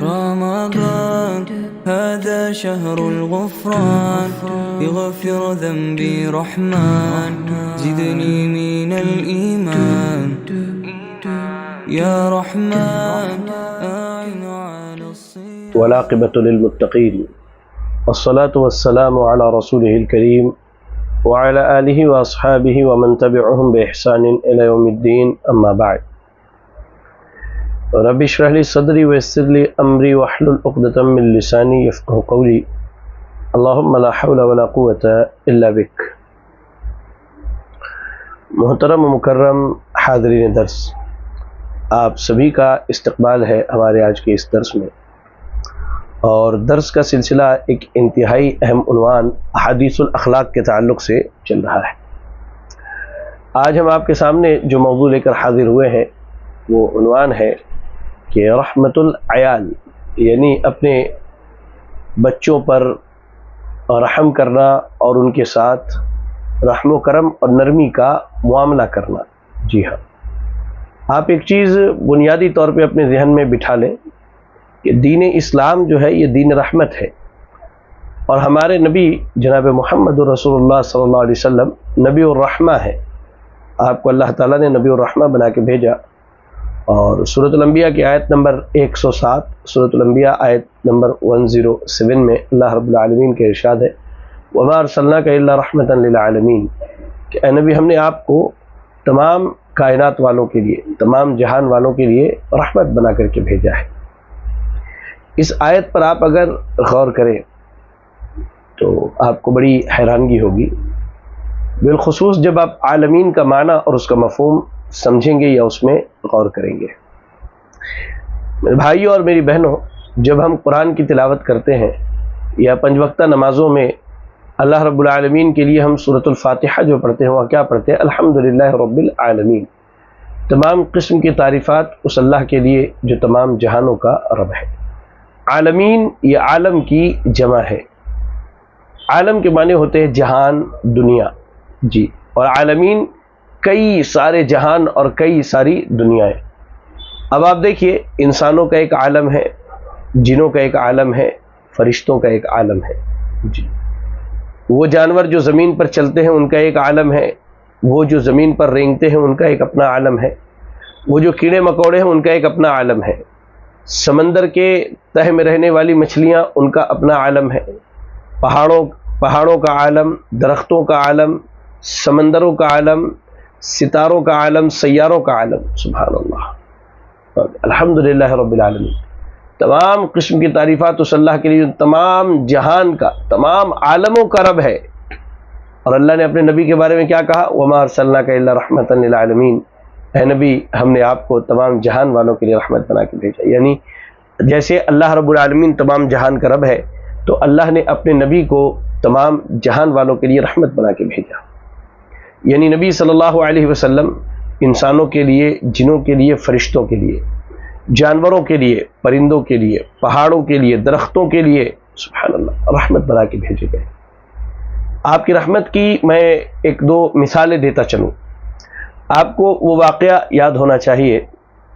رمضان هذا شهر الغفران اغفر ذنبي رحمن زدني من الإيمان يا رحمن أعن على الصيام والعاقبۃ للمتقین والصلاة والسلام على رسوله الكریم وعلى آلہ واصحابہ ومن تبعهم بإحسان إلى يوم الدین اما بعد رب اشرح لي صدری ویسر لي امری واحلل عقدۃ من لسانی یفقهوا قولی اللہم لا حول ولا قوة الا بک۔ محترم و مکرم حاضرین درس، آپ سبھی کا استقبال ہے ہمارے آج کے اس درس میں، اور درس کا سلسلہ ایک انتہائی اہم عنوان احادیث الاخلاق کے تعلق سے چل رہا ہے۔ آج ہم آپ کے سامنے جو موضوع لے کر حاضر ہوئے ہیں وہ عنوان ہے کہ رحمت العیال، یعنی اپنے بچوں پر رحم کرنا اور ان کے ساتھ رحم و کرم اور نرمی کا معاملہ کرنا۔ جی ہاں، آپ ایک چیز بنیادی طور پہ اپنے ذہن میں بٹھا لیں کہ دین اسلام جو ہے یہ دین رحمت ہے، اور ہمارے نبی جناب محمد رسول اللہ صلی اللہ علیہ وسلم نبی الرحمہ ہے۔ آپ کو اللہ تعالیٰ نے نبی الرحمہ بنا کے بھیجا، اور سورۃ الانبیاء کی آیت نمبر 107، سورۃ الانبیاء آیت نمبر 107 میں اللہ رب العالمین کے ارشاد ہے وَمَا أَرْسَلْنَاكَ إِلَّا رَحْمَةً لِلْعَالَمِينَ، کہ اے نبی ہم نے آپ کو تمام کائنات والوں کے لیے، تمام جہان والوں کے لیے رحمت بنا کر کے بھیجا ہے۔ اس آیت پر آپ اگر غور کریں تو آپ کو بڑی حیرانگی ہوگی، بالخصوص جب آپ عالمین کا معنی اور اس کا مفہوم سمجھیں گے یا اس میں غور کریں گے۔ میرے بھائیوں اور میری بہنوں، جب ہم قرآن کی تلاوت کرتے ہیں یا پنج وقتہ نمازوں میں اللہ رب العالمین کے لیے ہم سورۃ الفاتحہ جو پڑھتے ہیں وہ کیا پڑھتے ہیں؟ الحمدللہ رب العالمین، تمام قسم کی تعریفات اس اللہ کے لیے جو تمام جہانوں کا رب ہے۔ عالمین یہ عالم کی جمع ہے، عالم کے معنی ہوتے ہیں جہان، دنیا، جی، اور عالمین کئی سارے جہان اور کئی ساری دنیایں۔ اب آپ دیکھیے، انسانوں کا ایک عالم ہے، جنوں کا ایک عالم ہے، فرشتوں کا ایک عالم ہے، جی، وہ جانور جو زمین پر چلتے ہیں ان کا ایک عالم ہے، وہ جو زمین پر رینگتے ہیں ان کا ایک اپنا عالم ہے، وہ جو کیڑے مکوڑے ہیں ان کا ایک اپنا عالم ہے، سمندر کے تہ میں رہنے والی مچھلیاں ان کا اپنا عالم ہے، پہاڑوں کا عالم، درختوں کا عالم، سمندروں کا عالم، ستاروں کا عالم، سیاروں کا عالم۔ سبحان اللہ، الحمدللہ رب العالمین، تمام قسم کی تعریفات اس اللہ کے لیے تمام جہان کا، تمام عالموں کا رب ہے۔ اور اللہ نے اپنے نبی کے بارے میں کیا کہا؟ وَمَا أَرْسَلْنَاكَ إِلَّا رَحْمَةً لِلْعَالَمِينَ، اے نبی ہم نے آپ کو تمام جہان والوں کے لیے رحمت بنا کے بھیجا۔ یعنی جیسے اللہ رب العالمین تمام جہان کا رب ہے، تو اللہ نے اپنے نبی کو تمام جہان والوں کے لیے رحمت بنا کے بھیجا۔ یعنی نبی صلی اللہ علیہ وسلم انسانوں کے لیے، جنوں کے لیے، فرشتوں کے لیے، جانوروں کے لیے، پرندوں کے لیے، پہاڑوں کے لیے، درختوں کے لیے، سبحان اللہ، رحمت بنا کے بھیجے گئے۔ آپ کی رحمت کی میں ایک دو مثالیں دیتا چلوں۔ آپ کو وہ واقعہ یاد ہونا چاہیے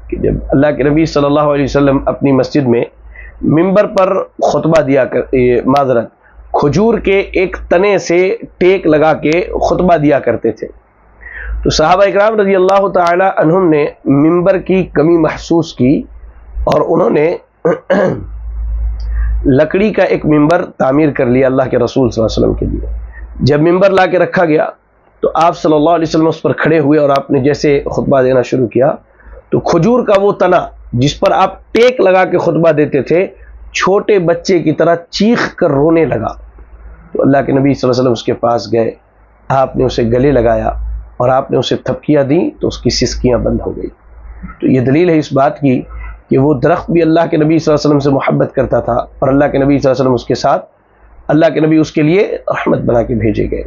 کہ جب اللہ کے نبی صلی اللہ علیہ وسلم اپنی مسجد میں ممبر پر خطبہ دیا کھجور کے ایک تنے سے ٹیک لگا کے خطبہ دیا کرتے تھے، تو صحابہ اکرام رضی اللہ تعالی عنہم نے ممبر کی کمی محسوس کی، اور انہوں نے لکڑی کا ایک ممبر تعمیر کر لیا اللہ کے رسول صلی اللہ علیہ وسلم کے لیے۔ جب ممبر لا کے رکھا گیا تو آپ صلی اللہ علیہ وسلم اس پر کھڑے ہوئے، اور آپ نے جیسے خطبہ دینا شروع کیا تو کھجور کا وہ تنا جس پر آپ ٹیک لگا کے خطبہ دیتے تھے، چھوٹے بچے کی طرح چیخ کر رونے لگا۔ تو اللہ کے نبی صلی اللہ علیہ وسلم اس کے پاس گئے، آپ نے اسے گلے لگایا اور آپ نے اسے تھپکیاں دیں تو اس کی سسکیاں بند ہو گئی۔ تو یہ دلیل ہے اس بات کی کہ وہ درخت بھی اللہ کے نبی صلی اللہ علیہ وسلم سے محبت کرتا تھا، اور اللہ کے نبی صلی اللہ علیہ وسلم اس کے ساتھ، اللہ کے نبی اس کے لیے رحمت بنا کے بھیجے گئے۔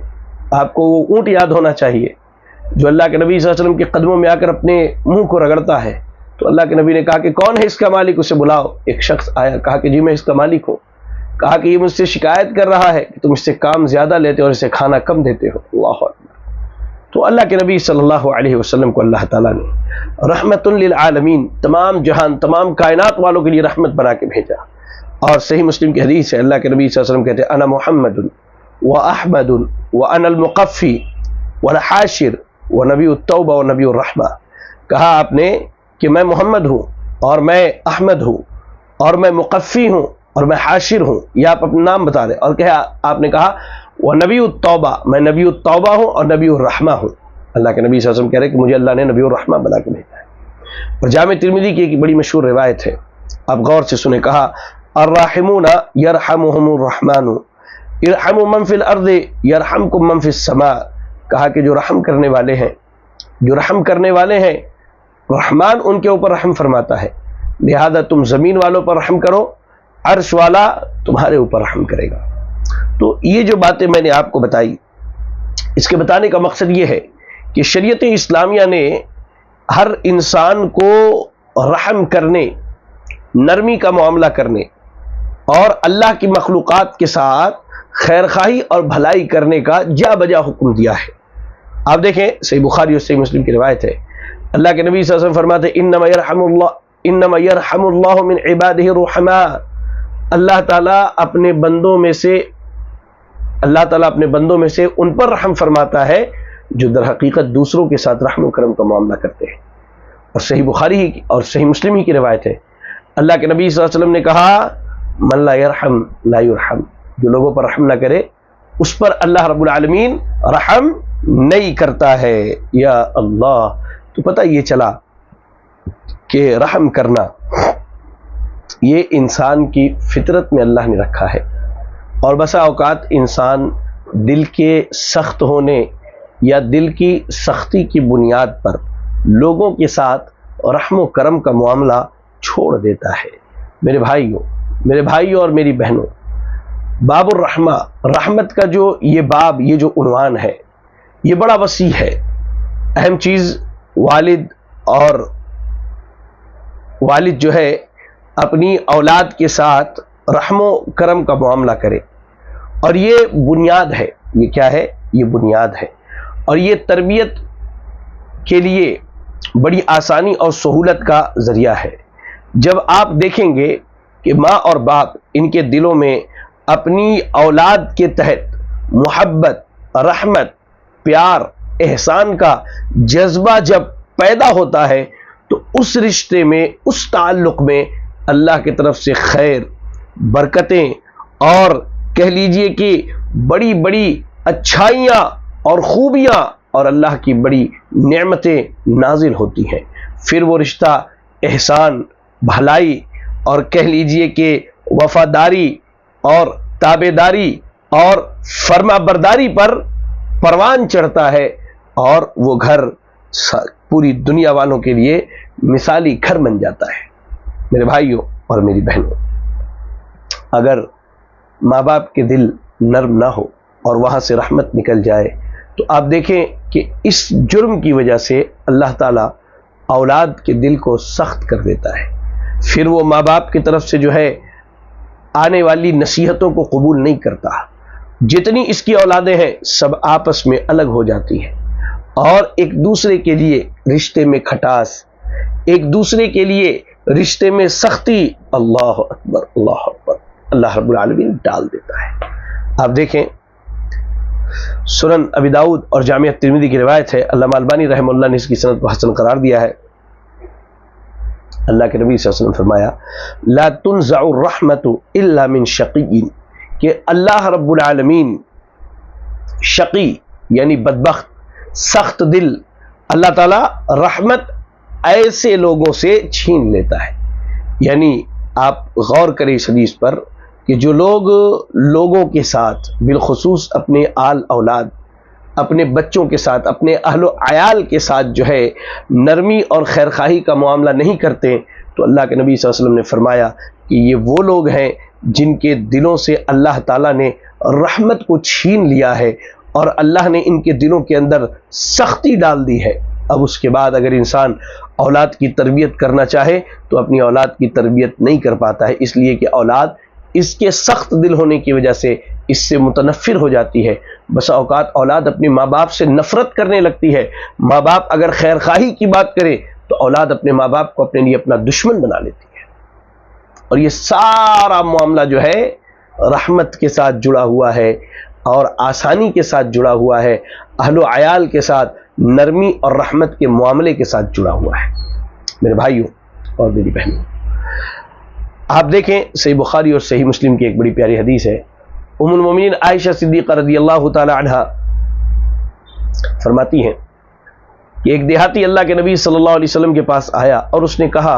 آپ کو وہ اونٹ یاد ہونا چاہیے جو اللہ کے نبی صلی اللہ علیہ وسلم کے قدموں میں آ کر اپنے منہ کو رگڑتا ہے، تو اللہ کے نبی نے کہا کہ کون ہے اس کا مالک، اسے بلاؤ۔ ایک شخص آیا، کہا کہ جی میں اس کا مالک ہوں۔ کہا کہ یہ مجھ سے شکایت کر رہا ہے کہ تم اس سے کام زیادہ لیتے ہو اور اسے کھانا کم دیتے ہو۔ اللہ اکبر، تو اللہ کے نبی صلی اللہ علیہ وسلم کو اللہ تعالیٰ نے رحمت للعالمین، تمام جہان تمام کائنات والوں کے لیے رحمت بنا کے بھیجا۔ اور صحیح مسلم کی حدیث ہے، اللہ کے نبی صلی اللہ علیہ وسلم کہتے ہیں انا محمد و احمد و انا المقفی والحاشر و نبی التوبہ و نبی الرحمہ۔ کہا آپ نے کہ میں محمد ہوں اور میں احمد ہوں اور میں مقفی ہوں اور میں حاشر ہوں، یہ آپ اپنا نام بتا رہے، اور کہا آپ نے کہا وہ نبی التوبہ، میں نبی التوبہ ہوں اور نبی الرحمہ ہوں۔ اللہ کے نبی صلی اللہ علیہ وسلم کہہ رہے کہ مجھے اللہ نے نبی الرحمہ بنا کے بھیجا ہے۔ اور جامع ترمذی کی ایک بڑی مشہور روایت ہے، آپ غور سے سنیں، کہا الراحمون یرحمہم الرحمن ارحموا من فی الارض یرحمکم من فی السماء۔ کہا کہ جو رحم کرنے والے ہیں، جو رحم کرنے والے ہیں، رحمان ان کے اوپر رحم فرماتا ہے، لہذا تم زمین والوں پر رحم کرو، عرش والا تمہارے اوپر رحم کرے گا۔ تو یہ جو باتیں میں نے آپ کو بتائی، اس کے بتانے کا مقصد یہ ہے کہ شریعت اسلامیہ نے ہر انسان کو رحم کرنے، نرمی کا معاملہ کرنے اور اللہ کی مخلوقات کے ساتھ خیر خواہی اور بھلائی کرنے کا جا بجا حکم دیا ہے۔ آپ دیکھیں صحیح بخاری اور صحیح مسلم کی روایت ہے، اللہ کے نبی صلی اللہ علیہ وسلم فرماتے ہیں انما یرحم اللہ من عبادہ الرحماء۔ اللہ تعالیٰ اپنے بندوں میں سے ان پر رحم فرماتا ہے جو در حقیقت دوسروں کے ساتھ رحم و کرم کا معاملہ کرتے ہیں۔ اور صحیح بخاری ہی اور صحیح مسلم ہی کی روایت ہے، اللہ کے نبی صلی اللہ علیہ وسلم نے کہا من لا یرحم لا یرحم، جو لوگوں پر رحم نہ کرے اس پر اللہ رب العالمین رحم نہیں کرتا ہے۔ یا اللہ، تو پتہ یہ چلا کہ رحم کرنا یہ انسان کی فطرت میں اللہ نے رکھا ہے، اور بسا اوقات انسان دل کے سخت ہونے یا دل کی سختی کی بنیاد پر لوگوں کے ساتھ رحم و کرم کا معاملہ چھوڑ دیتا ہے۔ میرے بھائیوں اور میری بہنوں، باب الرحمہ، رحمت کا جو یہ باب، یہ جو عنوان ہے، یہ بڑا وسیع ہے۔ اہم چیز والد جو ہے اپنی اولاد کے ساتھ رحم و کرم کا معاملہ کرے، اور یہ بنیاد ہے۔ یہ کیا ہے؟ یہ بنیاد ہے، اور یہ تربیت کے لیے بڑی آسانی اور سہولت کا ذریعہ ہے۔ جب آپ دیکھیں گے کہ ماں اور باپ ان کے دلوں میں اپنی اولاد کے تحت محبت، رحمت، پیار، احسان کا جذبہ جب پیدا ہوتا ہے تو اس رشتے میں، اس تعلق میں اللہ کی طرف سے خیر، برکتیں اور کہہ لیجئے کہ بڑی بڑی اچھائیاں اور خوبیاں اور اللہ کی بڑی نعمتیں نازل ہوتی ہیں۔ پھر وہ رشتہ احسان، بھلائی اور کہہ لیجئے کہ وفاداری اور تابعداری اور فرما برداری پر پروان چڑھتا ہے، اور وہ گھر پوری دنیا والوں کے لیے مثالی گھر بن جاتا ہے۔ میرے بھائیوں اور میری بہنوں، اگر ماں باپ کے دل نرم نہ ہو اور وہاں سے رحمت نکل جائے تو آپ دیکھیں کہ اس جرم کی وجہ سے اللہ تعالیٰ اولاد کے دل کو سخت کر دیتا ہے۔ پھر وہ ماں باپ کی طرف سے جو ہے آنے والی نصیحتوں کو قبول نہیں کرتا۔ جتنی اس کی اولادیں ہیں سب آپس میں الگ ہو جاتی ہیں، اور ایک دوسرے کے لیے رشتے میں کھٹاس، ایک دوسرے کے لیے رشتے میں سختی، اللہ اکبر اللہ اکبر، اللہ رب العالمین ڈال دیتا ہے۔ آپ دیکھیں سنن ابی داؤد اور جامع ترمذی کی روایت ہے، علامہ البانی رحمہ اللہ نے اس کی سند کو حسن قرار دیا ہے۔ اللہ کے نبی صلی اللہ علیہ وسلم فرمایا لا تنزع الرحمت الا من شقی، کہ اللہ رب العالمین شقی یعنی بدبخت، سخت دل، اللہ تعالیٰ رحمت ایسے لوگوں سے چھین لیتا ہے۔ یعنی آپ غور کریں اس حدیث پر کہ جو لوگوں کے ساتھ، بالخصوص اپنے آل اولاد، اپنے بچوں کے ساتھ، اپنے اہل و عیال کے ساتھ جو ہے نرمی اور خیرخواہی کا معاملہ نہیں کرتے، تو اللہ کے نبی صلی اللہ علیہ وسلم نے فرمایا کہ یہ وہ لوگ ہیں جن کے دلوں سے اللہ تعالیٰ نے رحمت کو چھین لیا ہے، اور اللہ نے ان کے دلوں کے اندر سختی ڈال دی ہے۔ اب اس کے بعد اگر انسان اولاد کی تربیت کرنا چاہے تو اپنی اولاد کی تربیت نہیں کر پاتا ہے، اس لیے کہ اولاد اس کے سخت دل ہونے کی وجہ سے اس سے متنفر ہو جاتی ہے. بسا اوقات اولاد اپنے ماں باپ سے نفرت کرنے لگتی ہے. ماں باپ اگر خیر خواہی کی بات کرے تو اولاد اپنے ماں باپ کو اپنے لیے اپنا دشمن بنا لیتی ہے. اور یہ سارا معاملہ جو ہے رحمت کے ساتھ جڑا ہوا ہے اور آسانی کے ساتھ جڑا ہوا ہے، اہل و عیال کے ساتھ نرمی اور رحمت کے معاملے کے ساتھ جڑا ہوا ہے. میرے بھائیوں اور میری بہنوں، آپ دیکھیں صحیح بخاری اور صحیح مسلم کی ایک بڑی پیاری حدیث ہے. ام المومنین عائشہ صدیقہ رضی اللہ تعالی عنہا فرماتی ہیں کہ ایک دیہاتی اللہ کے نبی صلی اللہ علیہ وسلم کے پاس آیا اور اس نے کہا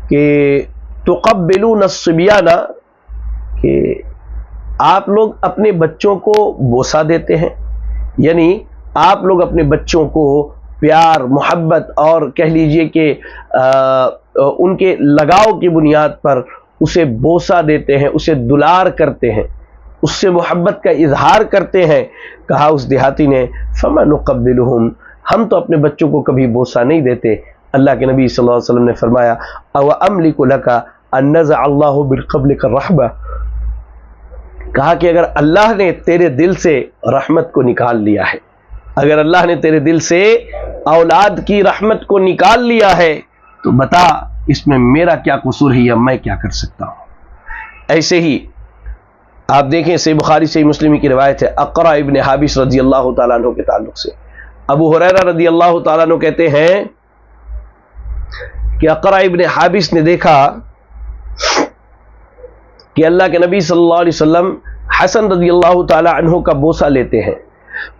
کہ تقبلون الصبیان، کہ آپ لوگ اپنے بچوں کو بوسہ دیتے ہیں، یعنی آپ لوگ اپنے بچوں کو پیار محبت اور کہہ لیجئے کہ ان کے لگاؤ کی بنیاد پر اسے بوسہ دیتے ہیں، اسے دلار کرتے ہیں، اس سے محبت کا اظہار کرتے ہیں. کہا اس دیہاتی نے فما نقبلہم، ہم تو اپنے بچوں کو کبھی بوسہ نہیں دیتے. اللہ کے نبی صلی اللہ علیہ وسلم نے فرمایا او املک لک ان نزع اللہ بالقبلک الرحمہ، کہا کہ اگر اللہ نے تیرے دل سے رحمت کو نکال لیا ہے، اگر اللہ نے تیرے دل سے اولاد کی رحمت کو نکال لیا ہے تو بتا اس میں میرا کیا قصور ہے یا میں کیا کر سکتا ہوں. ایسے ہی آپ دیکھیں صحیح بخاری صحیح مسلم کی روایت ہے اقرع ابن حابس رضی اللہ تعالیٰ عنہ کے تعلق سے. ابو ہریرہ رضی اللہ تعالیٰ عنہ کہتے ہیں کہ اقرع ابن حابس نے دیکھا کہ اللہ کے نبی صلی اللہ علیہ وسلم حسن رضی اللہ تعالیٰ عنہ کا بوسہ لیتے ہیں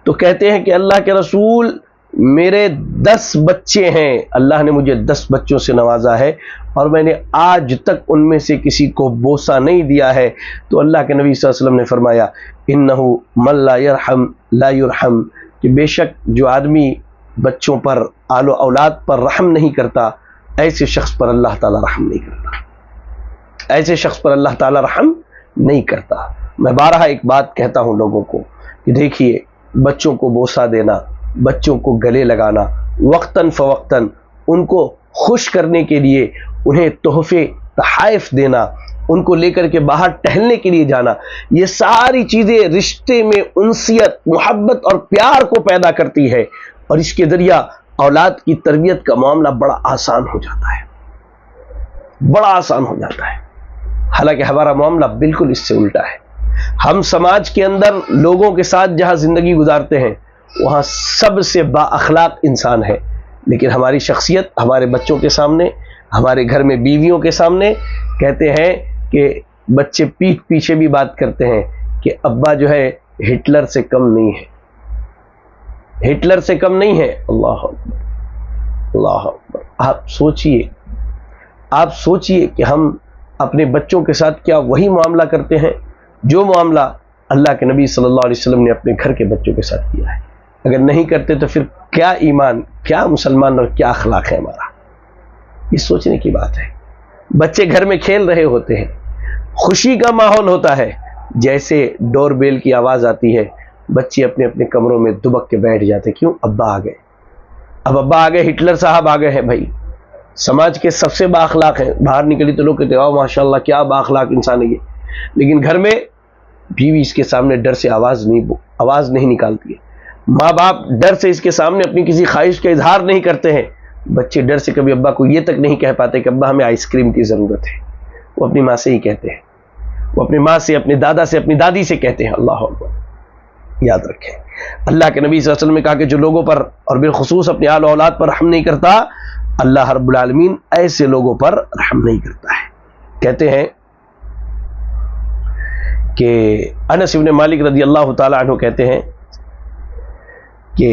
تو کہتے ہیں کہ اللہ کے رسول میرے 10 بچے ہیں، اللہ نے مجھے 10 بچوں سے نوازا ہے اور میں نے آج تک ان میں سے کسی کو بوسہ نہیں دیا ہے. تو اللہ کے نبی صلی اللہ علیہ وسلم نے فرمایا انہ من لا یرحم لا یرحم، کہ بے شک جو آدمی بچوں پر آل و اولاد پر رحم نہیں کرتا ایسے شخص پر اللہ تعالی رحم نہیں کرتا، ایسے شخص پر اللہ تعالی رحم نہیں کرتا. میں بارہا ایک بات کہتا ہوں لوگوں کو کہ دیکھیے بچوں کو بوسہ دینا، بچوں کو گلے لگانا، وقتاً فوقتاً ان کو خوش کرنے کے لیے انہیں تحفے تحائف دینا، ان کو لے کر کے باہر ٹہلنے کے لیے جانا، یہ ساری چیزیں رشتے میں انسیت محبت اور پیار کو پیدا کرتی ہے اور اس کے ذریعہ اولاد کی تربیت کا معاملہ بڑا آسان ہو جاتا ہے، بڑا آسان ہو جاتا ہے. حالانکہ ہمارا معاملہ بالکل اس سے الٹا ہے. ہم سماج کے اندر لوگوں کے ساتھ جہاں زندگی گزارتے ہیں وہاں سب سے با اخلاق انسان ہے، لیکن ہماری شخصیت ہمارے بچوں کے سامنے، ہمارے گھر میں بیویوں کے سامنے کہتے ہیں کہ بچے پیٹھ پیچھے بھی بات کرتے ہیں کہ ابا جو ہے ہٹلر سے کم نہیں ہے، ہٹلر سے کم نہیں ہے. اللہ اکبر اللہ اکبر. آپ سوچئے کہ ہم اپنے بچوں کے ساتھ کیا وہی معاملہ کرتے ہیں جو معاملہ اللہ کے نبی صلی اللہ علیہ وسلم نے اپنے گھر کے بچوں کے ساتھ کیا ہے؟ اگر نہیں کرتے تو پھر کیا ایمان، کیا مسلمان اور کیا اخلاق ہے ہمارا؟ یہ سوچنے کی بات ہے. بچے گھر میں کھیل رہے ہوتے ہیں، خوشی کا ماحول ہوتا ہے، جیسے ڈور بیل کی آواز آتی ہے بچے اپنے اپنے کمروں میں دبک کے بیٹھ جاتے. کیوں؟ ابا آ گئے. اب ابا آ گئے، ہٹلر صاحب آ گئے ہیں. بھائی سماج کے سب سے با اخلاق ہیں، باہر نکلی تو لوگ کہتے ہیں ماشاء اللہ کیا با اخلاق انسان ہے یہ، لیکن گھر میں بیوی اس کے سامنے ڈر سے آواز نہیں نکالتی ہے، ماں باپ ڈر سے اس کے سامنے اپنی کسی خواہش کا اظہار نہیں کرتے ہیں. بچے ڈر سے کبھی ابا کو یہ تک نہیں کہہ پاتے کہ ابا ہمیں آئس کریم کی ضرورت ہے. وہ اپنی ماں سے ہی کہتے ہیں، وہ اپنی ماں سے، اپنے دادا سے، اپنی دادی سے کہتے ہیں. اللہ اکبر. یاد رکھیں اللہ کے نبی صلی اللہ علیہ وسلم نے کہا کہ جو لوگوں پر اور بالخصوص اپنے آل و اولاد پر رحم نہیں کرتا اللہ رب العالمین ایسے لوگوں پر رحم نہیں کرتا ہے. کہتے ہیں کہ انس بن مالک رضی اللہ تعالی عنہ کہتے ہیں کہ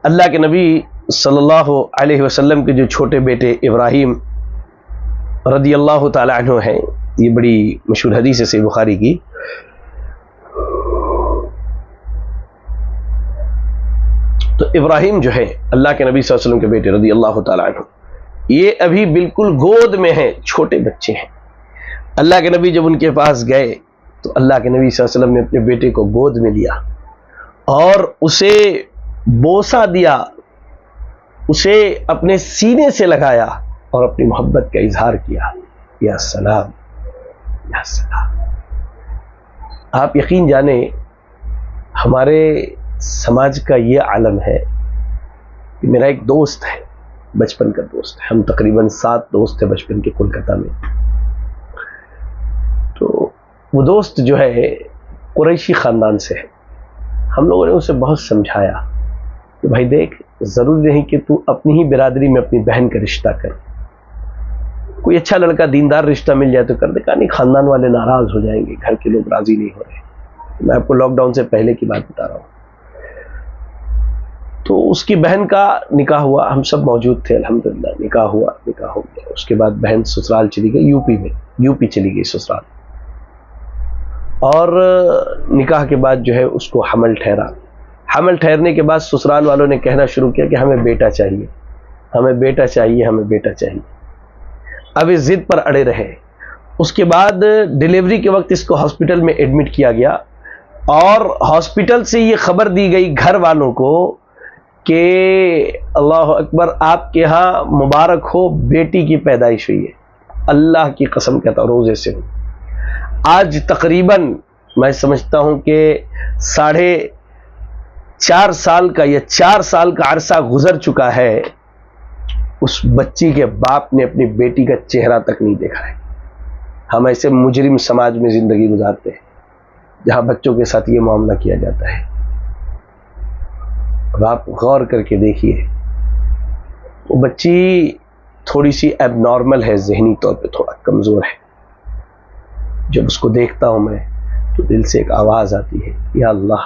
اللہ کے نبی صلی اللہ علیہ وسلم کے جو چھوٹے بیٹے ابراہیم رضی اللہ تعالی عنہ ہیں، یہ بڑی مشہور حدیث ہے صحیح بخاری کی. تو ابراہیم جو ہے اللہ کے نبی صلی اللہ علیہ وسلم کے بیٹے رضی اللہ تعالی عنہ، یہ ابھی بالکل گود میں ہیں، چھوٹے بچے ہیں. اللہ کے نبی جب ان کے پاس گئے تو اللہ کے نبی صلی اللہ علیہ وسلم نے اپنے بیٹے کو گود میں لیا اور اسے بوسہ دیا، اسے اپنے سینے سے لگایا اور اپنی محبت کا اظہار کیا. یا سلام یا سلام. آپ یقین جانیں ہمارے سماج کا یہ عالم ہے کہ میرا ایک دوست ہے، بچپن کا دوست ہے، ہم تقریباً 7 دوست تھے بچپن کے کولکاتہ میں. تو وہ دوست جو ہے قریشی خاندان سے ہے. ہم لوگوں نے اسے بہت سمجھایا کہ بھائی دیکھ، ضروری نہیں کہ تو اپنی ہی برادری میں اپنی بہن کا رشتہ کر، کوئی اچھا لڑکا دیندار رشتہ مل جائے تو کر دے. کہا نہیں، خاندان والے ناراض ہو جائیں گے، گھر کے لوگ راضی نہیں ہو رہے. میں آپ کو لاک ڈاؤن سے پہلے کی بات بتا رہا ہوں. تو اس کی بہن کا نکاح ہوا، ہم سب موجود تھے، الحمدللہ نکاح ہوا، نکاح ہو گیا. اس کے بعد بہن سسرال چلی گئی، یو پی چلی گئی سسرال. اور نکاح کے بعد جو ہے اس کو حمل ٹھہرا. حمل ٹھہرنے کے بعد سسرال والوں نے کہنا شروع کیا کہ ہمیں بیٹا چاہیے، ہمیں بیٹا چاہیے، ہمیں بیٹا چاہیے. اب اس ضد پر اڑے رہے. اس کے بعد ڈیلیوری کے وقت اس کو ہاسپٹل میں ایڈمٹ کیا گیا، اور ہاسپٹل سے یہ خبر دی گئی گھر والوں کو کہ اللہ اکبر، آپ کے ہاں مبارک ہو، بیٹی کی پیدائش ہوئی ہے. اللہ کی قسم کہتا ہوں روزے سے ہوں. آج تقریباً میں سمجھتا ہوں کہ 4.5 سال کا یا 4 سال کا عرصہ گزر چکا ہے، اس بچی کے باپ نے اپنی بیٹی کا چہرہ تک نہیں دیکھا ہے. ہم ایسے مجرم سماج میں زندگی گزارتے ہیں جہاں بچوں کے ساتھ یہ معاملہ کیا جاتا ہے. اب آپ غور کر کے دیکھیے، وہ بچی تھوڑی سی ایب نارمل ہے، ذہنی طور پہ تھوڑا کمزور ہے. جب اس کو دیکھتا ہوں میں تو دل سے ایک آواز آتی ہے، یا اللہ،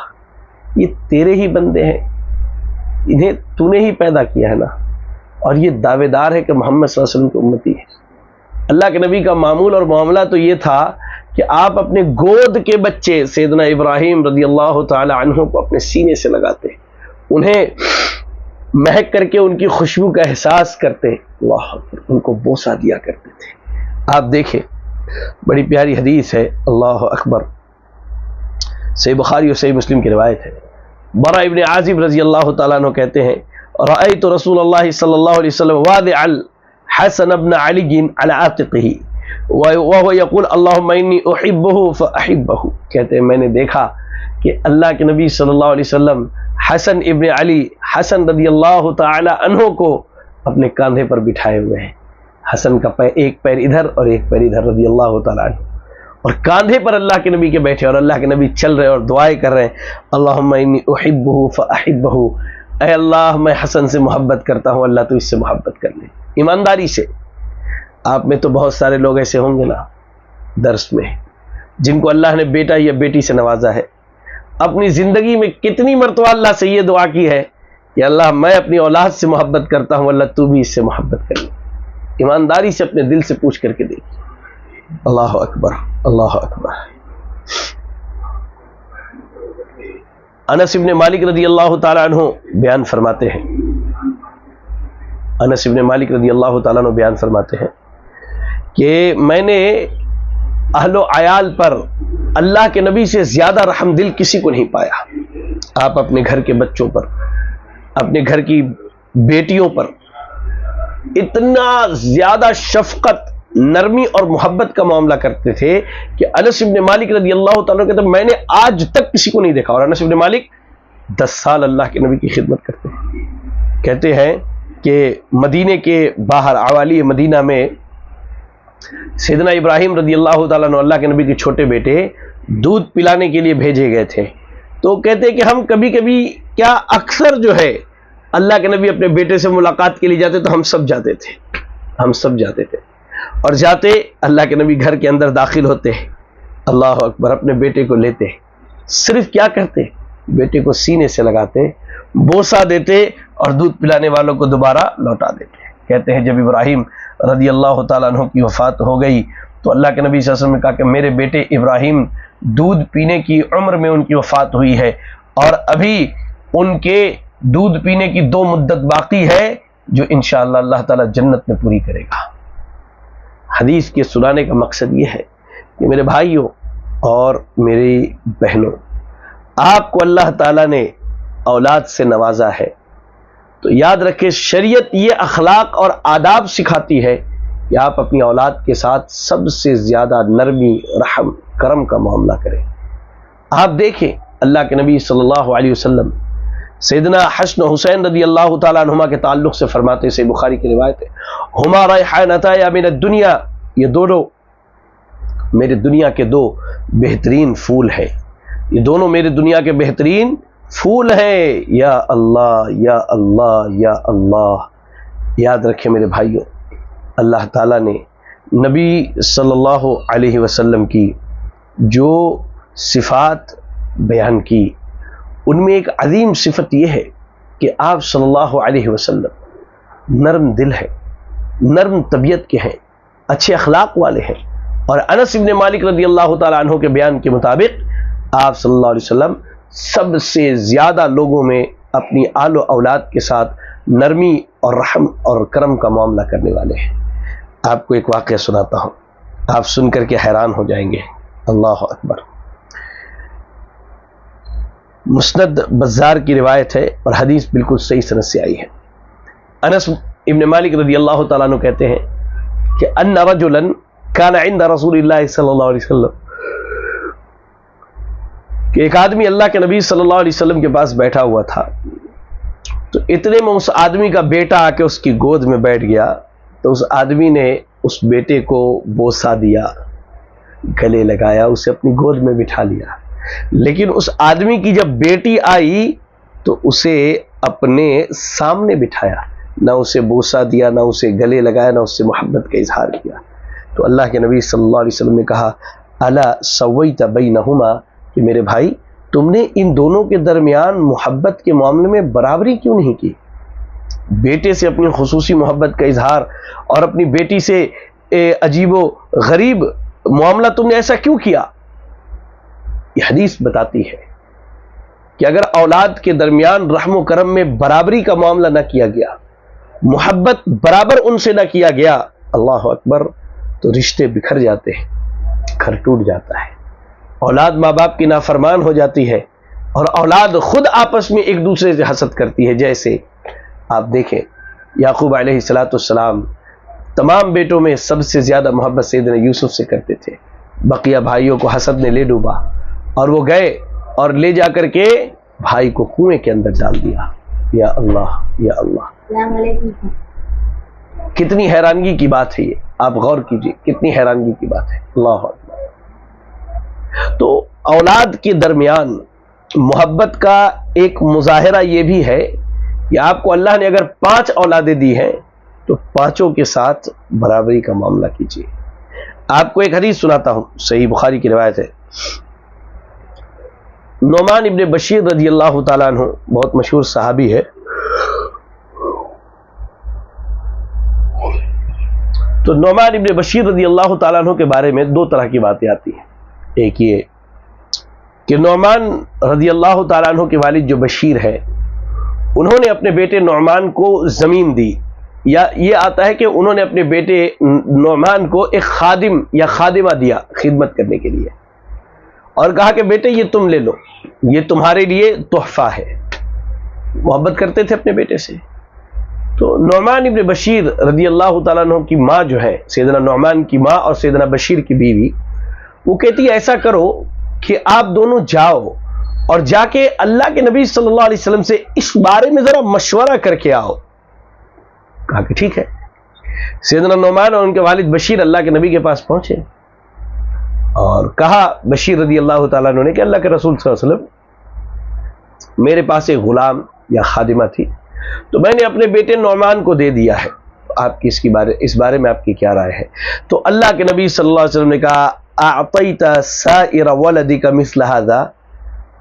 یہ تیرے ہی بندے ہیں، انہیں تو نے ہی پیدا کیا ہے نا، اور یہ دعوے دار ہے کہ محمد صلی اللہ علیہ وسلم کی امتی ہے. اللہ کے نبی کا معمول اور معاملہ تو یہ تھا کہ آپ اپنے گود کے بچے سیدنا ابراہیم رضی اللہ تعالی عنہ کو اپنے سینے سے لگاتے، انہیں مہک کر کے ان کی خوشبو کا احساس کرتے، اللہ اکبر، ان کو بوسہ دیا کرتے تھے. آپ دیکھیں، بڑی پیاری حدیث ہے، اللہ اکبر، صحیح بخاری اور صحیح مسلم کی روایت ہے. برا ابن عازب رضی اللہ تعالیٰ عنہ کہتے ہیں، رأیت رسول اللہ صلی اللہ علیہ وسلم واضع الحسن ابن علی علی عاتقہ وهو يقول اللهم انی احبہ فاحبہ. کہتے ہیں میں نے دیکھا کہ اللہ کے نبی صلی اللہ علیہ وسلم حسن ابن علی، حسن رضی اللہ تعالی عنہ کو اپنے کاندھے پر بٹھائے ہوئے ہیں. حسن کا ایک پیر ادھر اور ایک پیر ادھر رضی اللہ تعالیٰ عنہ، اور کاندھے پر اللہ کے نبی کے بیٹھے، اور اللہ کے نبی چل رہے اور دعائیں کر رہے ہیں، اللہم انی احبہ فاحبہ، اے اللہ میں حسن سے محبت کرتا ہوں، اللہ تو اس سے محبت کر لے. ایمانداری سے، آپ میں تو بہت سارے لوگ ایسے ہوں گے نا درس میں جن کو اللہ نے بیٹا یا بیٹی سے نوازا ہے. اپنی زندگی میں کتنی مرتبہ اللہ سے یہ دعا کی ہے کہ اللہ میں اپنی اولاد سے محبت کرتا ہوں، اللہ تو بھی اس سے محبت کر لے. ایمانداری سے اپنے دل سے پوچھ کر کے دیکھیے. اللہ اکبر، اللہ اکبر. انس ابن مالک رضی اللہ تعالیٰ عنہ بیان فرماتے ہیں، انس ابن مالک رضی اللہ تعالیٰ عنہ بیان فرماتے ہیں کہ میں نے اہل و عیال پر اللہ کے نبی سے زیادہ رحم دل کسی کو نہیں پایا. آپ اپنے گھر کے بچوں پر، اپنے گھر کی بیٹیوں پر اتنا زیادہ شفقت، نرمی اور محبت کا معاملہ کرتے تھے کہ انس ابن مالک رضی اللہ تعالیٰ کہتے ہیں میں نے آج تک کسی کو نہیں دیکھا. اور انس ابن مالک 10 سال اللہ کے نبی کی خدمت کرتے ہیں. کہتے ہیں کہ مدینے کے باہر عوالی مدینہ میں سیدنا ابراہیم رضی اللہ تعالیٰ عنہ، اللہ کے نبی کے چھوٹے بیٹے، دودھ پلانے کے لیے بھیجے گئے تھے. تو کہتے ہیں کہ ہم کبھی کبھی کیا اکثر جو ہے اللہ کے نبی اپنے بیٹے سے ملاقات کے لیے جاتے تو ہم سب جاتے تھے، اور جاتے اللہ کے نبی گھر کے اندر داخل ہوتے، اللہ اکبر، اپنے بیٹے کو لیتے، صرف کیا کرتے، بیٹے کو سینے سے لگاتے، بوسہ دیتے اور دودھ پلانے والوں کو دوبارہ لوٹا دیتے. کہتے ہیں جب ابراہیم رضی اللہ تعالیٰ عنہ کی وفات ہو گئی تو اللہ کے نبی صلی اللہ علیہ وسلم نے کہا کہ میرے بیٹے ابراہیم دودھ پینے کی عمر میں ان کی وفات ہوئی ہے، اور ابھی ان کے دودھ پینے کی 2 مدت باقی ہے جو انشاءاللہ اللہ تعالیٰ جنت میں پوری کرے گا. حدیث کے سنانے کا مقصد یہ ہے کہ میرے بھائیوں اور میری بہنوں، آپ کو اللہ تعالیٰ نے اولاد سے نوازا ہے تو یاد رکھیں شریعت یہ اخلاق اور آداب سکھاتی ہے کہ آپ اپنی اولاد کے ساتھ سب سے زیادہ نرمی، رحم، کرم کا معاملہ کریں. آپ دیکھیں اللہ کے نبی صلی اللہ علیہ وسلم سیدنا حسن و حسین رضی اللہ تعالیٰ عنہما کے تعلق سے فرماتے ہیں، بخاری کی روایت ہے، ہما ریحانتایا من الدنیا، یہ دونوں میرے دنیا کے دو بہترین پھول ہیں، یہ دونوں میرے دنیا کے بہترین پھول ہیں۔ یا اللہ یا اللہ یا اللہ۔ یاد رکھیں میرے بھائیوں، اللہ تعالیٰ نے نبی صلی اللہ علیہ وسلم کی جو صفات بیان کی، ان میں ایک عظیم صفت یہ ہے کہ آپ صلی اللہ علیہ وسلم نرم دل ہے، نرم طبیعت کے ہیں، اچھے اخلاق والے ہیں۔ اور انس بن مالک رضی اللہ تعالیٰ عنہ کے بیان کے مطابق آپ صلی اللہ علیہ وسلم سب سے زیادہ لوگوں میں اپنی آل و اولاد کے ساتھ نرمی اور رحم اور کرم کا معاملہ کرنے والے ہیں۔ آپ کو ایک واقعہ سناتا ہوں، آپ سن کر کے حیران ہو جائیں گے۔ اللہ اکبر۔ مسند بزار کی روایت ہے اور حدیث بالکل صحیح سند سے آئی ہے۔ انس ابن مالک رضی اللہ تعالیٰ عنہ کہتے ہیں کہ ان رجلا کان عند رسول اللہ صلی اللہ علیہ وسلم، کہ ایک آدمی اللہ کے نبی صلی اللہ علیہ وسلم کے پاس بیٹھا ہوا تھا، تو اتنے میں اس آدمی کا بیٹا آ کے اس کی گود میں بیٹھ گیا، تو اس آدمی نے اس بیٹے کو بوسہ دیا، گلے لگایا، اسے اپنی گود میں بٹھا لیا۔ لیکن اس آدمی کی جب بیٹی آئی تو اسے اپنے سامنے بٹھایا، نہ اسے بوسہ دیا، نہ اسے گلے لگایا، نہ اس سے محبت کا اظہار کیا۔ تو اللہ کے نبی صلی اللہ علیہ وسلم نے کہا الا سویت بینہما، کہ میرے بھائی تم نے ان دونوں کے درمیان محبت کے معاملے میں برابری کیوں نہیں کی؟ بیٹے سے اپنی خصوصی محبت کا اظہار اور اپنی بیٹی سے عجیب و غریب معاملہ تم نے ایسا کیوں کیا؟ یہ حدیث بتاتی ہے کہ اگر اولاد کے درمیان رحم و کرم میں برابری کا معاملہ نہ کیا گیا، محبت برابر ان سے نہ کیا گیا، اللہ اکبر، تو رشتے بکھر جاتے ہیں، گھر ٹوٹ جاتا ہے، اولاد ماں باپ کی نافرمان ہو جاتی ہے، اور اولاد خود آپس میں ایک دوسرے سے حسد کرتی ہے۔ جیسے آپ دیکھیں یعقوب علیہ السلام تمام بیٹوں میں سب سے زیادہ محبت سیدنا یوسف سے کرتے تھے، بقیہ بھائیوں کو حسد نے لے ڈوبا اور وہ گئے اور لے جا کر کے بھائی کو کنویں کے اندر ڈال دیا۔ یا اللہ یا اللہ، السلام علیکم۔ کتنی حیرانگی کی بات ہے یہ، آپ غور کیجئے، کتنی حیرانگی کی بات ہے۔ اللہ اکبر۔ تو اولاد کے درمیان محبت کا ایک مظاہرہ یہ بھی ہے کہ آپ کو اللہ نے اگر 5 اولادیں دی ہیں تو 5 کے ساتھ برابری کا معاملہ کیجیے۔ آپ کو ایک حدیث سناتا ہوں، صحیح بخاری کی روایت ہے۔ نعمان ابن بشیر رضی اللہ تعالیٰ عنہ بہت مشہور صحابی ہے۔ تو نعمان ابن بشیر رضی اللہ تعالیٰ عنہ کے بارے میں 2 طرح کی باتیں آتی ہیں۔ ایک یہ کہ نعمان رضی اللہ تعالیٰ عنہ کے والد جو بشیر ہے، انہوں نے اپنے بیٹے نعمان کو زمین دی، یا یہ آتا ہے کہ انہوں نے اپنے بیٹے نعمان کو ایک خادم یا خادمہ دیا خدمت کرنے کے لیے، اور کہا کہ بیٹے یہ تم لے لو، یہ تمہارے لیے تحفہ ہے۔ محبت کرتے تھے اپنے بیٹے سے۔ تو نعمان ابن بشیر رضی اللہ تعالیٰ عنہ کی ماں جو ہے، سیدنا نعمان کی ماں اور سیدنا بشیر کی بیوی، وہ کہتی ہے ایسا کرو کہ آپ دونوں جاؤ اور جا کے اللہ کے نبی صلی اللہ علیہ وسلم سے اس بارے میں ذرا مشورہ کر کے آؤ۔ کہا کہ ٹھیک ہے۔ سیدنا نعمان اور ان کے والد بشیر اللہ کے نبی کے پاس پہنچے اور کہا بشیر رضی اللہ تعالیٰ عنہ نے کہ اللہ کے رسول صلی اللہ علیہ وسلم، میرے پاس ایک غلام یا خادمہ تھی، تو میں نے اپنے بیٹے نعمان کو دے دیا ہے، آپ کی اس بارے میں آپ کی کیا رائے ہے؟ تو اللہ کے نبی صلی اللہ علیہ وسلم نے کہا اعطیت سائر ولدک مثل ھذا،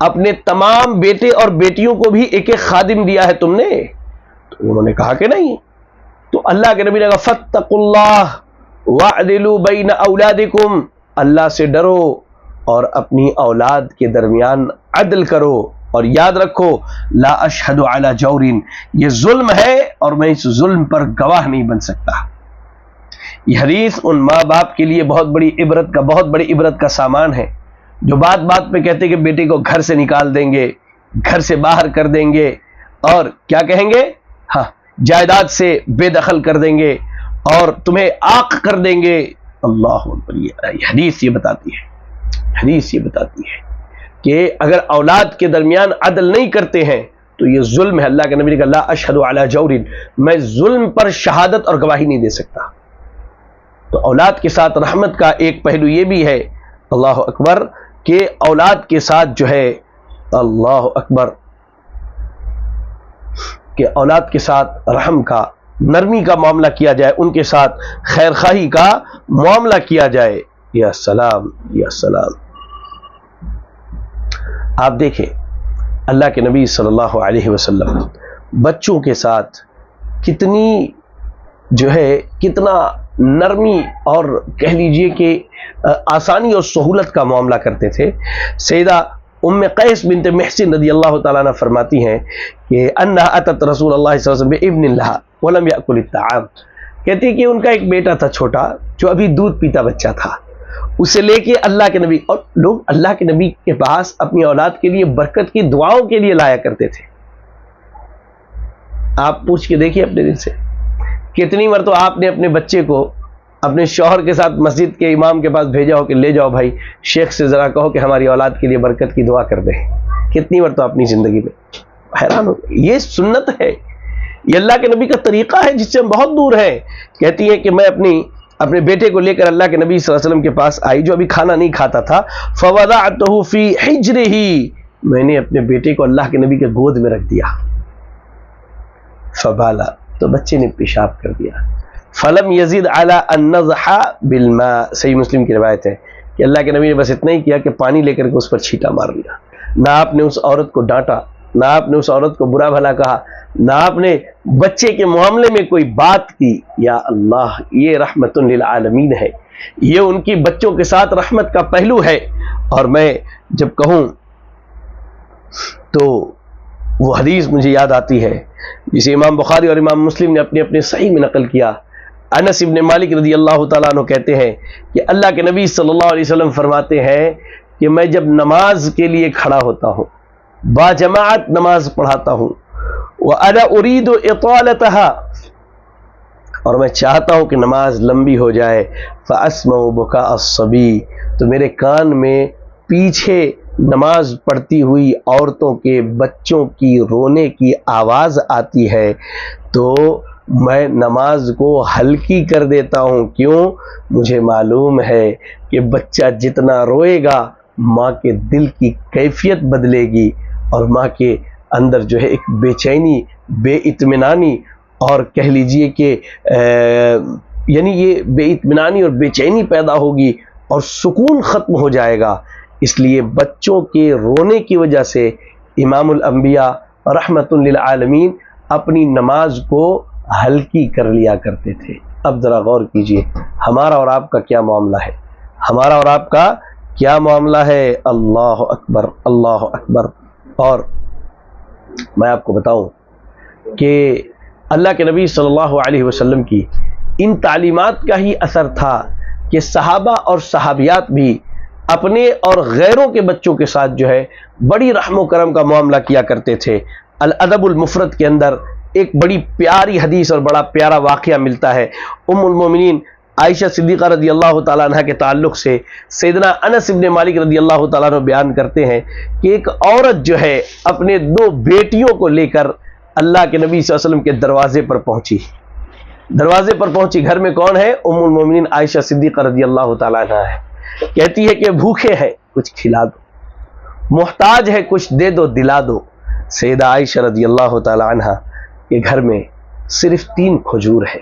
اپنے تمام بیٹے اور بیٹیوں کو بھی ایک ایک خادم دیا ہے تم نے؟ تو انہوں نے کہا کہ نہیں۔ تو اللہ کے نبی نے کہا فاتقوا اللہ واعدلوا بین اولادکم، اللہ سے ڈرو اور اپنی اولاد کے درمیان عدل کرو، اور یاد رکھو لا اشہد علی جور، یہ ظلم ہے اور میں اس ظلم پر گواہ نہیں بن سکتا۔ یہ حدیث ان ماں باپ کے لیے بہت بڑی عبرت کا سامان ہے، جو بات بات پہ کہتے کہ بیٹے کو گھر سے نکال دیں گے، گھر سے باہر کر دیں گے، اور کیا کہیں گے، ہاں جائیداد سے بے دخل کر دیں گے اور تمہیں عاق کر دیں گے۔ اللہ اکبر، یہ حدیث یہ بتاتی ہے کہ اگر اولاد کے درمیان عدل نہیں کرتے ہیں تو یہ ظلم ہے. اللہ کے نبی نے کہا لا اشہد علی جور، میں ظلم پر شہادت اور گواہی نہیں دے سکتا. تو اولاد کے ساتھ رحمت کا ایک پہلو یہ بھی ہے، اللہ اکبر، کہ اولاد کے ساتھ جو ہے، اللہ اکبر، کہ اولاد کے ساتھ رحم کا، نرمی کا معاملہ کیا جائے، ان کے ساتھ خیر خواہی کا معاملہ کیا جائے. یا سلام یا سلام. آپ دیکھیں اللہ کے نبی صلی اللہ علیہ وسلم بچوں کے ساتھ کتنی جو ہے، کتنا نرمی اور کہہ لیجئے کہ آسانی اور سہولت کا معاملہ کرتے تھے. سیدہ ام قیس بنت محسن رضی اللہ تعالیٰ عنہ فرماتی ہیں کہ انہا اتت رسول اللہ صلی اللہ علیہ وسلم بابن لہا ولم یأکل الطعام. کہتی ہے کہ ان کا ایک بیٹا تھا چھوٹا، جو ابھی دودھ پیتا بچہ تھا، اسے لے کے اللہ کے نبی، اور لوگ اللہ کے نبی کے پاس اپنی اولاد کے لیے برکت کی دعاؤں کے لیے لایا کرتے تھے. آپ پوچھ کے دیکھیے اپنے دل سے، کتنی مرتبہ آپ نے اپنے بچے کو اپنے شوہر کے ساتھ مسجد کے امام کے پاس بھیجا ہو کہ لے جاؤ بھائی شیخ سے ذرا کہو کہ ہماری اولاد کے لیے برکت کی دعا کر دیں. کتنی مرتبہ اپنی زندگی میں حیران ہو. یہ سنت ہے، یہ اللہ کے نبی کا طریقہ ہے جس سے ہم بہت دور ہیں. کہتی ہے کہ میں اپنے بیٹے کو لے کر اللہ کے نبی صلی اللہ علیہ وسلم کے پاس آئی، جو ابھی کھانا نہیں کھاتا تھا. فوضعته فی حجرہ، میں نے اپنے بیٹے کو اللہ کے نبی کے گود میں رکھ دیا. فبالا، تو بچے نے پیشاب کر دیا. فلم یزید علی ان نضح بالماء، صحیح مسلم کی روایت ہے کہ اللہ کے نبی نے بس اتنا ہی کیا کہ پانی لے کر کے اس پر چھینٹا مار دیا. نہ آپ نے اس عورت کو ڈانٹا، نہ آپ نے اس عورت کو برا بھلا کہا، نہ آپ نے بچے کے معاملے میں کوئی بات کی. یا اللہ، یہ رحمت للعالمین ہے، یہ ان کی بچوں کے ساتھ رحمت کا پہلو ہے. اور میں جب کہوں تو وہ حدیث مجھے یاد آتی ہے جسے امام بخاری اور امام مسلم نے اپنے اپنے صحیح میں نقل کیا. انس ابن مالک رضی اللہ تعالیٰ عنہ کہتے ہیں کہ اللہ کے نبی صلی اللہ علیہ وسلم فرماتے ہیں کہ میں جب نماز کے لیے کھڑا ہوتا ہوں، با جماعت نماز پڑھاتا ہوں، وَأَنَا أُرِيدُ إِطَالَتَهَا، اور میں چاہتا ہوں کہ نماز لمبی ہو جائے، فَأَسْمَعُ بُكَاءَ الصَّبِيِّ، تو میرے کان میں پیچھے نماز پڑھتی ہوئی عورتوں کے بچوں کی رونے کی آواز آتی ہے، تو میں نماز کو ہلکی کر دیتا ہوں. کیوں؟ مجھے معلوم ہے کہ بچہ جتنا روئے گا ماں کے دل کی کیفیت بدلے گی، اور ماں کے اندر جو ہے ایک بے چینی، بے اطمینانی، اور کہہ لیجئے کہ یعنی یہ بے اطمینانی اور بے چینی پیدا ہوگی اور سکون ختم ہو جائے گا. اس لیے بچوں کے رونے کی وجہ سے امام الانبیاء رحمت للعالمین اپنی نماز کو ہلکی کر لیا کرتے تھے. اب ذرا غور کیجئے ہمارا اور آپ کا کیا معاملہ ہے، ہمارا اور آپ کا کیا معاملہ ہے. اللہ اکبر، اللہ اکبر. اور میں آپ کو بتاؤں کہ اللہ کے نبی صلی اللہ علیہ وسلم کی ان تعلیمات کا ہی اثر تھا کہ صحابہ اور صحابیات بھی اپنے اور غیروں کے بچوں کے ساتھ جو ہے بڑی رحم و کرم کا معاملہ کیا کرتے تھے. الادب المفرد کے اندر ایک بڑی پیاری حدیث اور بڑا پیارا واقعہ ملتا ہے. ام المومنین عائشہ صدیقہ رضی اللہ تعالیٰ عنہ کے تعلق سے سیدنا انس ابن مالک رضی اللہ تعالیٰ عنہ بیان کرتے ہیں کہ ایک عورت جو ہے اپنے 2 بیٹیوں کو لے کر اللہ کے نبی صلی اللہ علیہ وسلم کے دروازے پر پہنچی. دروازے پر پہنچی، گھر میں کون ہے؟ ام المومنین عائشہ صدیقہ رضی اللہ تعالیٰ عنہ ہے. کہتی ہے کہ بھوکے ہیں کچھ کھلا دو، محتاج ہے کچھ دے دو، دلا دو. سیدہ عائشہ رضی اللہ تعالیٰ عنہ کے گھر میں صرف 3 کھجور ہے.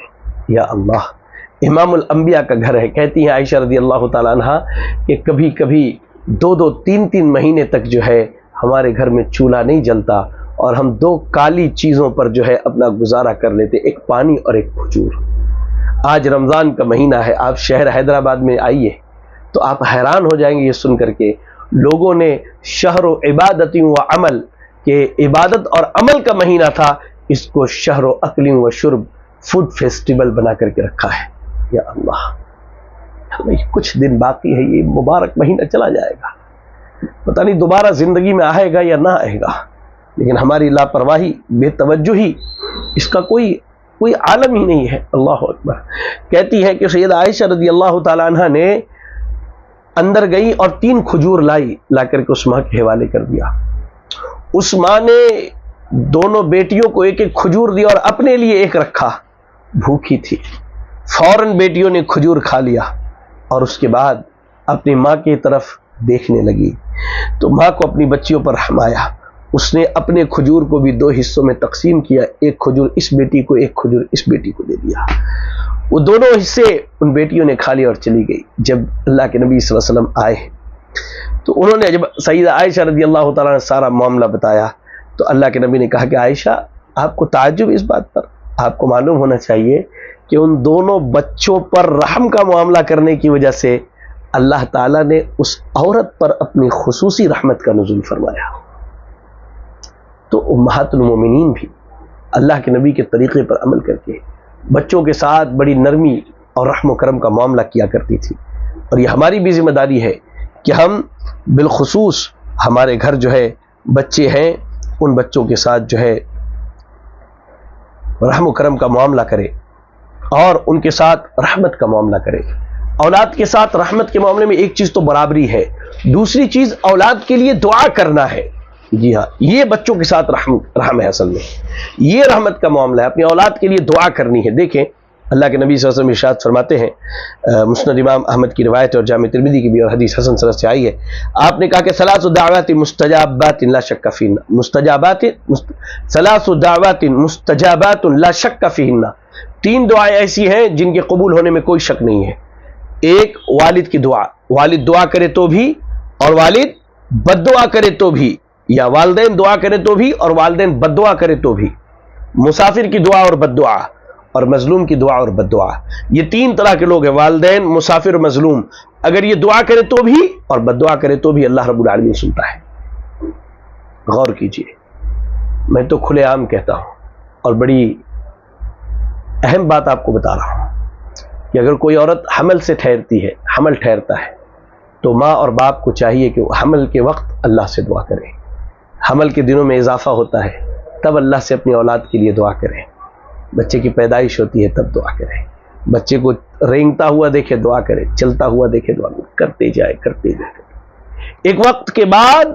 یا اللہ، امام الانبیاء کا گھر ہے. کہتی ہیں عائشہ رضی اللہ تعالیٰ عنہ کہ کبھی کبھی 2-2 3-3 مہینے تک جو ہے ہمارے گھر میں چولہا نہیں جلتا، اور ہم 2 کالی چیزوں پر جو ہے اپنا گزارا کر لیتے، ایک پانی اور ایک کھجور. آج رمضان کا مہینہ ہے، آپ شہر حیدرآباد میں آئیے تو آپ حیران ہو جائیں گے یہ سن کر کے. لوگوں نے شہر و عبادت و عمل، کہ عبادت اور عمل کا مہینہ تھا، اس کو شہر و اکل و شرب، فوڈ فیسٹیول بنا کر کے رکھا ہے. یا اللہ، کچھ دن باقی ہے، یہ مبارک مہینہ چلا جائے گا، پتہ نہیں دوبارہ زندگی میں آئے گا یا نہ آئے گا. لیکن ہماری لاپرواہی، بے توجہی، اس کا کوئی عالم ہی نہیں ہے. اللہ اکبر. کہتی ہے کہ سیدہ عائشہ رضی اللہ تعالیٰ عنہ نے اندر گئی اور 3 کھجور لائی، لا کر کے اس ماں کے حوالے کر دیا۔ اس ماں نے دونوں بیٹیوں کو ایک ایک کھجور دیا اور اپنے لیے ایک رکھا، بھوکی تھی۔ فوراً بیٹیوں نے کھجور کھا لیا اور اس کے بعد اپنی ماں کی طرف دیکھنے لگی تو ماں کو اپنی بچیوں پر رحم آیا۔ اس نے اپنے کھجور کو بھی 2 حصوں میں تقسیم کیا، ایک کھجور اس بیٹی کو، ایک کھجور اس بیٹی کو دے دیا۔ وہ دونوں حصے ان بیٹیوں نے کھا لیا اور چلی گئی۔ جب اللہ کے نبی صلی اللہ علیہ وسلم آئے تو انہوں نے جب سیدہ عائشہ رضی اللہ تعالیٰ نے سارا معاملہ بتایا تو اللہ کے نبی نے کہا کہ عائشہ آپ کو تعجب اس بات پر، آپ کو معلوم ہونا چاہیے کہ ان دونوں بچوں پر رحم کا معاملہ کرنے کی وجہ سے اللہ تعالیٰ نے اس عورت پر اپنی خصوصی رحمت کا نزول فرمایا۔ تو امہات المومنین بھی اللہ کے نبی کے طریقے پر عمل کر کے بچوں کے ساتھ بڑی نرمی اور رحم و کرم کا معاملہ کیا کرتی تھی، اور یہ ہماری بھی ذمہ داری ہے کہ ہم بالخصوص ہمارے گھر جو ہے بچے ہیں ان بچوں کے ساتھ جو ہے رحم و کرم کا معاملہ کرے اور ان کے ساتھ رحمت کا معاملہ کرے۔ اولاد کے ساتھ رحمت کے معاملے میں ایک چیز تو برابری ہے، دوسری چیز اولاد کے لیے دعا کرنا ہے۔ جی ہاں، یہ بچوں کے ساتھ رحم ہے، اصل میں یہ رحمت کا معاملہ ہے، اپنی اولاد کے لیے دعا کرنی ہے۔ دیکھیں اللہ کے نبی صلی اللہ علیہ وسلم ارشاد فرماتے ہیں، مسند امام احمد کی روایت اور جامع ترمذی کی بھی اور حدیث حسن سند سے آئی ہے، آپ نے کہا کہ ثلاث دعوات مستجابات لا شک فیہن، ثلاث دعوات مستجابات لا شک فیہن، 3 دعائیں ایسی ہیں جن کے قبول ہونے میں کوئی شک نہیں ہے۔ ایک والد کی دعا، والد دعا کرے تو بھی اور والد بد دعا کرے تو بھی، یا والدین دعا کرے تو بھی اور والدین بد دعا کرے تو بھی، مسافر کی دعا اور بد دعا، اور مظلوم کی دعا اور بد دعا، یہ 3 طرح کے لوگ ہیں، والدین، مسافر اور مظلوم۔ اگر یہ دعا کرے تو بھی اور بد دعا کرے تو بھی اللہ رب العالمین سنتا ہے۔ غور کیجئے، میں تو کھلے عام کہتا ہوں اور بڑی اہم بات آپ کو بتا رہا ہوں کہ اگر کوئی عورت حمل سے ٹھہرتی ہے، حمل ٹھہرتا ہے، تو ماں اور باپ کو چاہیے کہ وہ حمل کے وقت اللہ سے دعا کرے۔ حمل کے دنوں میں اضافہ ہوتا ہے تب اللہ سے اپنی اولاد کے لیے دعا کریں، بچے کی پیدائش ہوتی ہے تب دعا کریں، بچے کو رینگتا ہوا دیکھے دعا کرے، چلتا ہوا دیکھے دعا کرتے جائے کرتے جائے۔ ایک وقت کے بعد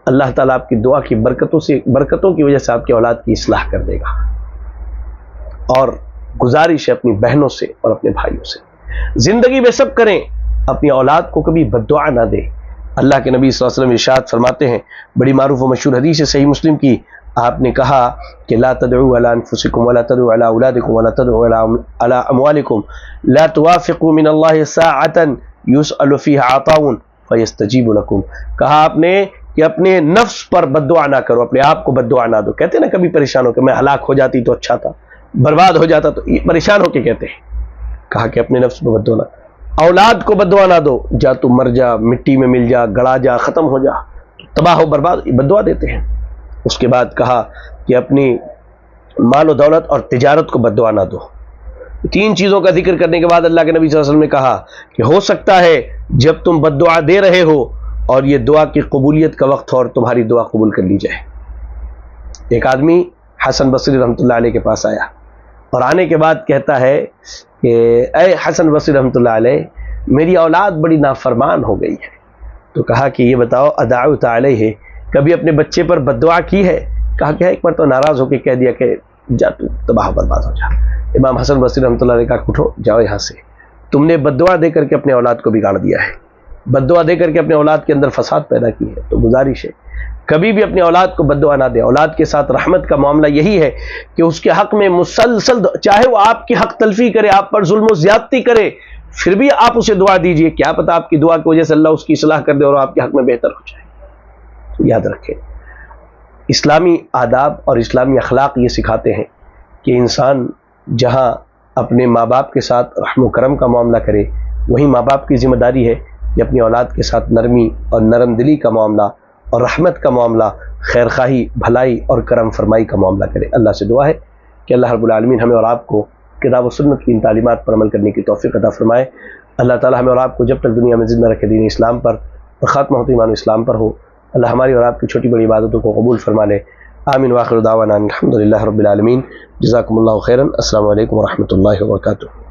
اللہ تعالیٰ آپ کی دعا کی برکتوں کی وجہ سے آپ کی اولاد کی اصلاح کر دے گا۔ اور گزارش ہے اپنی بہنوں سے اور اپنے بھائیوں سے، زندگی میں سب کریں، اپنی اولاد کو کبھی بد دعا نہ دے۔ اللہ کے نبی صلی اللہ علیہ وسلم ارشاد فرماتے ہیں، بڑی معروف و مشہور حدیث ہے صحیح مسلم کی، آپ نے کہا کہ لا تدعوا علی انفسکم ولا تدعوا علی اولادکم ولا تدعوا علی اموالکم لا توافقوا من اللہ ساعتا یسأل فیہا عطاء فیستجیب لکم۔ کہا آپ نے کہ اپنے نفس پر بد دعا نہ کرو، اپنے آپ کو بد دعا نہ دو۔ کہتے ہیں نا کبھی پریشان ہو کہ میں ہلاک ہو جاتی تو اچھا تھا، برباد ہو جاتا، تو یہ پریشان ہو کے کہتے ہیں۔ کہا کہ اپنے نفس پر بد دعا نہ، اولاد کو بد دعا نہ دو، جا تو مر جا، مٹی میں مل جا، گڑا جا، ختم ہو جا، تباہ ہو برباد، بد دعا دیتے ہیں۔ اس کے بعد کہا کہ اپنی مال و دولت اور تجارت کو بد دعا نہ دو۔ 3 چیزوں کا ذکر کرنے کے بعد اللہ کے نبی صلی اللہ علیہ وسلم نے کہا کہ ہو سکتا ہے جب تم بد دعا دے رہے ہو اور یہ دعا کی قبولیت کا وقت ہو اور تمہاری دعا قبول کر لی جائے۔ ایک آدمی حسن بصری رحمۃ اللہ علیہ کے پاس آیا اور آنے کے بعد کہتا ہے کہ اے حسن بصری رحمۃ اللہ علیہ، میری اولاد بڑی نافرمان ہو گئی ہے۔ تو کہا کہ یہ بتاؤ ادعوت علیہ، کبھی اپنے بچے پر بد دعا کی ہے؟ کہا کہ ایک بار تو ناراض ہو کے کہہ دیا کہ جا تو تباہ برباد ہو جا۔ امام حسن بصری رحمۃ اللہ علیہ کہا اٹھو جاؤ یہاں سے، تم نے بد دعا دے کر کے اپنے اولاد کو بگاڑ دیا ہے، بد دعا دے کر کے اپنے اولاد کے اندر فساد پیدا کی ہے۔ تو گزارش ہے کبھی بھی اپنی اولاد کو بد دعا نہ دے۔ اولاد کے ساتھ رحمت کا معاملہ یہی ہے کہ اس کے حق میں مسلسل، چاہے وہ آپ کی حق تلفی کرے، آپ پر ظلم و زیادتی کرے، پھر بھی آپ اسے دعا دیجئے، کیا پتہ آپ کی دعا کی وجہ سے اللہ اس کی اصلاح کر دے اور آپ کے حق میں بہتر ہو جائے۔ تو یاد رکھیں، اسلامی آداب اور اسلامی اخلاق یہ سکھاتے ہیں کہ انسان جہاں اپنے ماں باپ کے ساتھ رحم و کرم کا معاملہ کرے، وہیں ماں باپ کی ذمہ داری ہے کہ اپنی اولاد کے ساتھ نرمی اور نرم دلی کا معاملہ اور رحمت کا معاملہ، خیر خواہی، بھلائی اور کرم فرمائی کا معاملہ کرے۔ اللہ سے دعا ہے کہ اللہ رب العالمین ہمیں اور آپ کو کتاب و سنت کی ان تعلیمات پر عمل کرنے کی توفیق عطا فرمائے۔ اللہ تعالی ہمیں اور آپ کو جب تک دنیا میں زندہ رکھے دین اسلام پر اور خاتمہ ہوتے ایمان اسلام پر ہو۔ اللہ ہماری اور آپ کی چھوٹی بڑی عبادتوں کو قبول فرما لے۔ آمین وآخر دعوانا الحمدللہ رب العالمین۔ جزاکم اللہ خیرا۔ السلام علیکم ورحمۃ اللہ وبرکاتہ۔